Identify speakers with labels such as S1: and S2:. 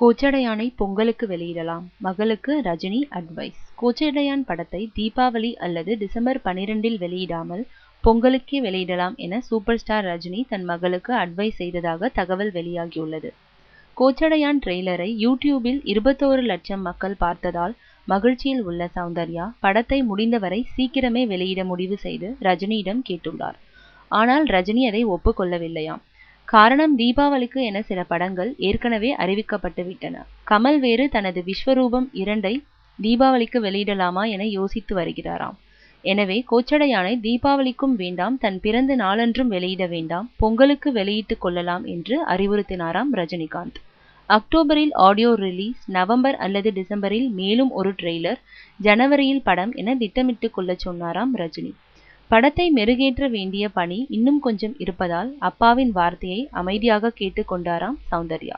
S1: கோச்சடையானை பொங்கலுக்கு வெளியிடலாம், மகளுக்கு ரஜினி அட்வைஸ். கோச்சடையான் படத்தை தீபாவளி அல்லது டிசம்பர் 12இல் வெளியிடாமல் பொங்கலுக்கே வெளியிடலாம் என சூப்பர் ஸ்டார் ரஜினி தன் மகளுக்கு அட்வைஸ் செய்ததாக தகவல் வெளியாகியுள்ளது. கோச்சடையான் ட்ரெய்லரை யூடியூபில் 21 லட்சம் மக்கள் பார்த்ததால் மகிழ்ச்சியில் உள்ள சௌந்தர்யா படத்தை முடிந்தவரை சீக்கிரமே வெளியிட முடிவு செய்து ரஜினியிடம் கேட்டுள்ளார். ஆனால் ரஜினி அதை ஒப்புக்கொள்ளவில்லையாம். காரணம், தீபாவளிக்கு என சில படங்கள் ஏற்கனவே அறிவிக்கப்பட்டு விட்டன. கமல் வேறு தனது விஸ்வரூபம் 2ஐ தீபாவளிக்கு வெளியிடலாமா என யோசித்து வருகிறாராம். எனவே கோச்சடையானை தீபாவளிக்கும் வேண்டாம், தன் பிறந்த நாளன்றும் வெளியிட வேண்டாம், பொங்கலுக்கு வெளியிட்டுக் கொள்ளலாம் என்று அறிவுறுத்தினாராம் ரஜினிகாந்த். அக்டோபரில் ஆடியோ ரிலீஸ், நவம்பர் அல்லது டிசம்பரில் மேலும் ஒரு ட்ரெய்லர், ஜனவரியில் படம் என திட்டமிட்டு கொள்ள சொன்னாராம் ரஜினி. படத்தை மெருகேற்ற வேண்டிய பணி இன்னும் கொஞ்சம் இருப்பதால் அப்பாவின் வார்த்தையை அமைதியாக கேட்டு கொண்டாராம் சௌந்தர்யா.